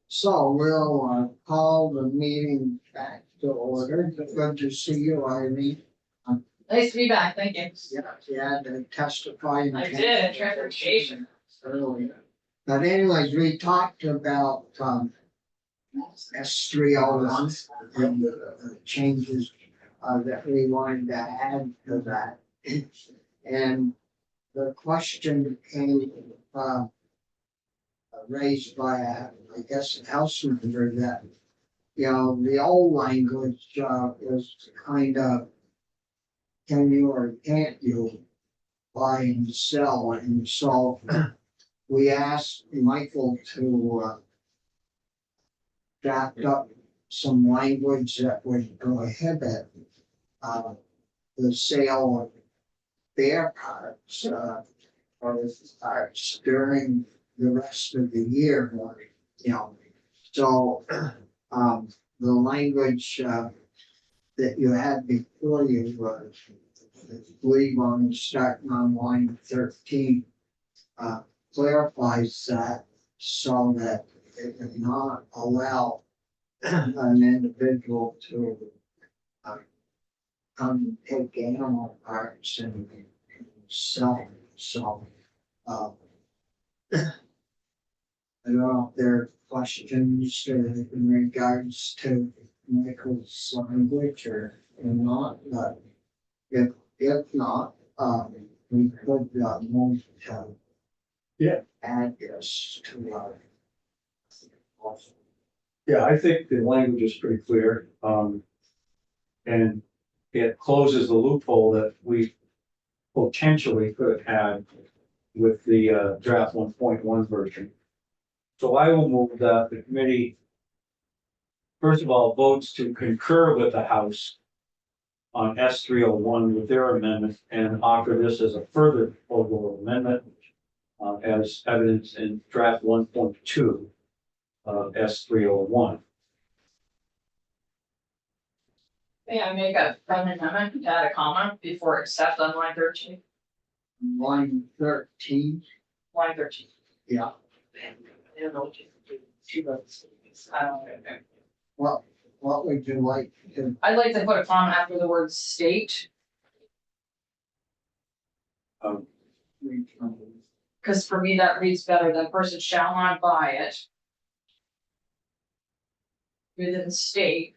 So we'll call the meeting back to order. Good to see you, Irene. Nice to be back, thank you. Yeah, you had to testify. I did, transportation. Earlier. But anyways, we talked about S301 and the changes that we wanted to add to that. And the question came raised by, I guess, a house member that, you know, the old language is kind of can you or can't you buy and sell. And so we asked Michael to draft up some language that would prohibit the sale of bear parts or parts during the rest of the year, you know. So the language that you had before you was, I believe on starting on line 13, clarifies that so that it would not allow an individual to come take animal parts and sell them. So I don't know if there are questions in regards to Michael's language or not, but if not, we could move to add this to our. Yeah, I think the language is pretty clear, and it closes the loophole that we potentially could have had with the draft 1.1 version. So I will move that the committee, first of all, votes to concur with the House on S301 with their amendment and offer this as a further proposal amendment as evidenced in draft 1.2 of S301. May I make a friendly amendment to add a comment before accept on line 13? Line 13, Line 13. yeah, I don't know what two votes. I don't know. what would you like to? I'd like to put a comment after the word state, because for me that reads better than person shall not buy it within the state.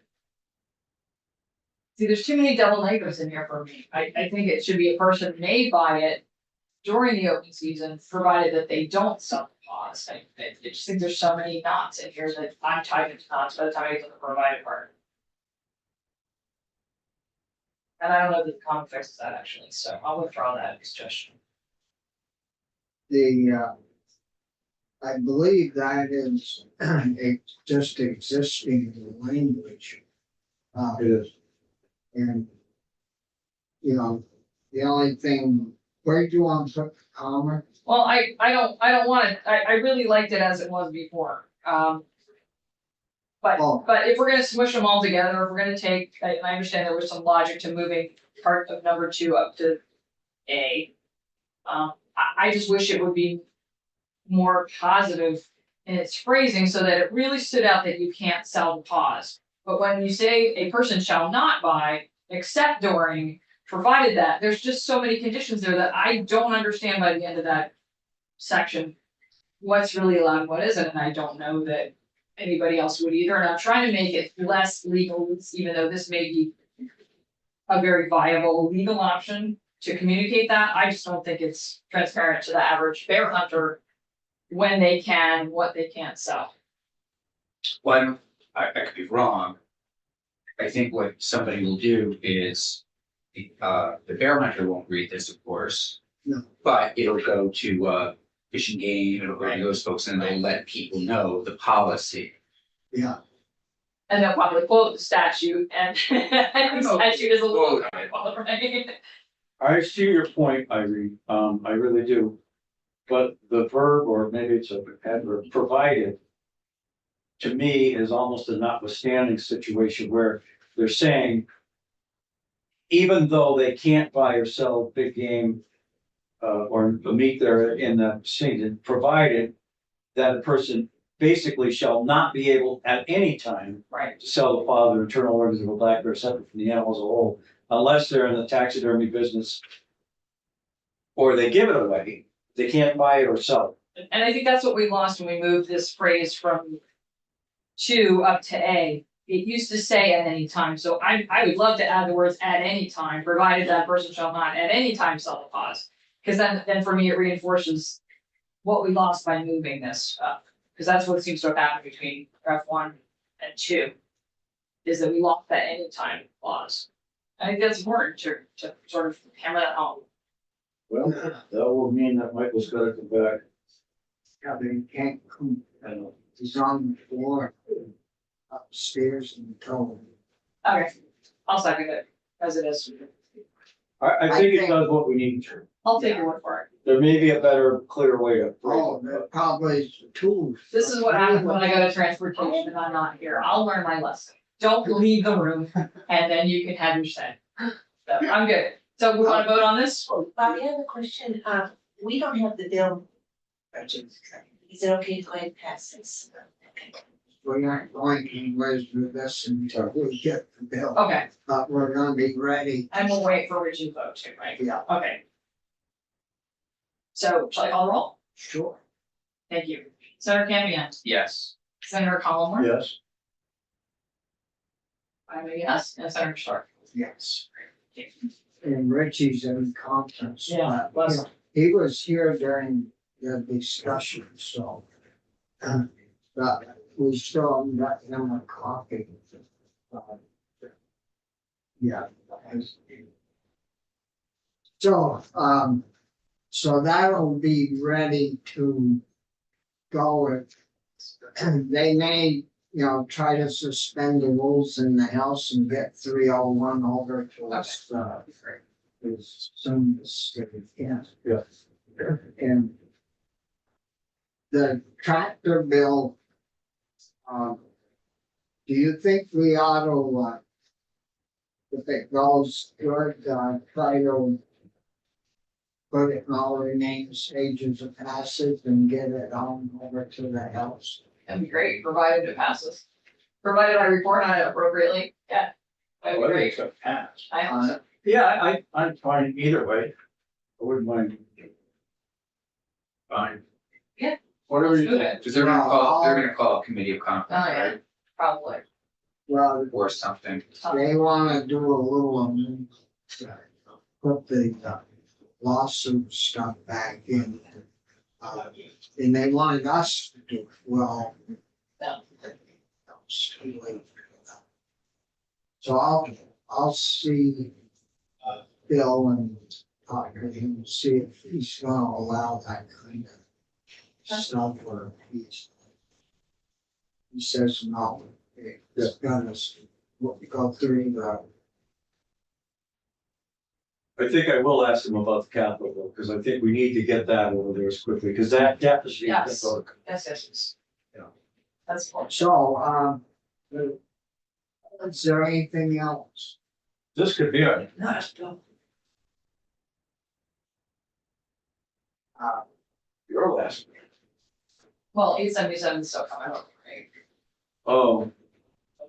See, there's too many double negatives in here for me. I think it should be a person may buy it during the open season, provided that they don't sell the pause. I just think there's so many knots in here that I'm tied into knots by the time I get to the provided part. And I don't know that the comment fixes that actually, so I'll withdraw that suggestion. I believe that is just existing language. It is. And, you know, the only thing, where do you want to put the comma? Well, I don't want it, I really liked it as it was before, But if we're gonna smush them all together, if we're gonna take, I understand there was some logic to moving part of number 2 up to A. I just wish it would be more positive in its phrasing so that it really stood out that you can't sell the pause. But when you say a person shall not buy except during, provided that, there's just so many conditions there that I don't understand by the end of that section what's really allowed and what isn't, and I don't know that anybody else would either, and I'm trying to make it less legal, even though this may be a very viable legal option to communicate that. I just don't think it's transparent to the average bear hunter when they can, what they can't sell. Well, I could be wrong. I think what somebody will do is, the bear hunter won't read this, of course. No. But it'll go to Fish and Game, it'll go to those folks, and they'll let people know the policy. Yeah, And they'll probably quote the statute, and the statute is a little, right? I see your point, Irene, I really do. But the verb, or maybe it's a adverb, provided, to me, is almost a notwithstanding situation where they're saying, even though they can't buy or sell big game or meet their in the season, provided that a person basically shall not be able at any time Right, to sell the father internal organs of a black bear separate from the animal as a whole, unless they're in the taxidermy business. Or they give it away, they can't buy it or sell it. and I think that's what we lost when we moved this phrase from 2 up to A. It used to say at any time, so I would love to add the words at any time, provided that person shall not at any time sell the cause. Cause then for me, it reinforces what we lost by moving this up, cause that's what seems to have happened between F1 and 2. Is that we lost that anytime clause. I think that's important to sort of hammer that home. Well, that will mean that Michael's gotta come back. Yeah, but he can't come, And he's on the floor upstairs in the tone. Okay, I'll second it as it is. I think it does what we need to. I'll take your word for it. There may be a better, clearer way to. phrase Oh, it, there but- probably is two. This is what happens when I go to transportation and I'm not here. I'll learn my lesson. Don't leave the room and then you can have your say. So I'm good. So we wanna vote on this? Bobby, I have a question. We don't have the bill. Is it okay to go ahead and pass this? We aren't going anyways with this until we get the bill, Okay, but we're gonna be ready. and we'll wait for Rich's vote too, right? Yeah, Okay. So shall I call the roll? sure. Thank you. Senator Campion, Yes. Senator Collmore. Yes, I'm a yes, and Senator Stark. Yes. And Richie's in conference. Yeah, bless him. He was here during the discussion, so. But we still haven't got him a copy. Yeah. So, so that'll be ready to go with. They may, try to suspend the rules in the House and get 301 over to us, as soon as they can. Yeah. And the tractor bill, do you think we ought to, if it goes good, try to put it in all the remaining stages of passage and get it on over to the House? That'd be great, provided it passes. Provided I report on it appropriately, yeah. That'd be whether great. it's a pass. I hope so. Yeah, I'm fine either way. I wouldn't mind. Fine. Yeah. Whatever you Do think. it. Cause they're gonna call a committee of conference, Oh, yeah. right? Probably. Well, Or something. they wanna do a little, put the lawsuit stuff back in. And they wanted us to do it, well. No. it's too late. So I'll see, Bill and talk to him, and see if he's gonna allow that kind of stuff, or he says no. It's gonna, what we go through the. I think I will ask him about the capital bill, because I think we need to get that over there as quickly, because that deficit. Yes. Yes, yes. Yeah. That's cool. So, is there anything else? This could be a, Uh, your last. Well, 877 is still coming up, right? Oh,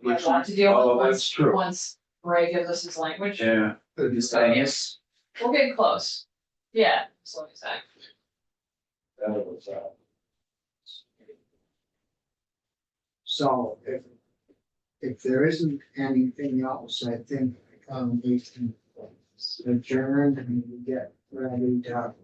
We have a lot to deal Oh, with that's true. once Ray gives us his language. yeah. Miscellaneous. We're getting close. Yeah, so let me say. That was, So if there isn't anything else, I think, we can adjourn and get ready to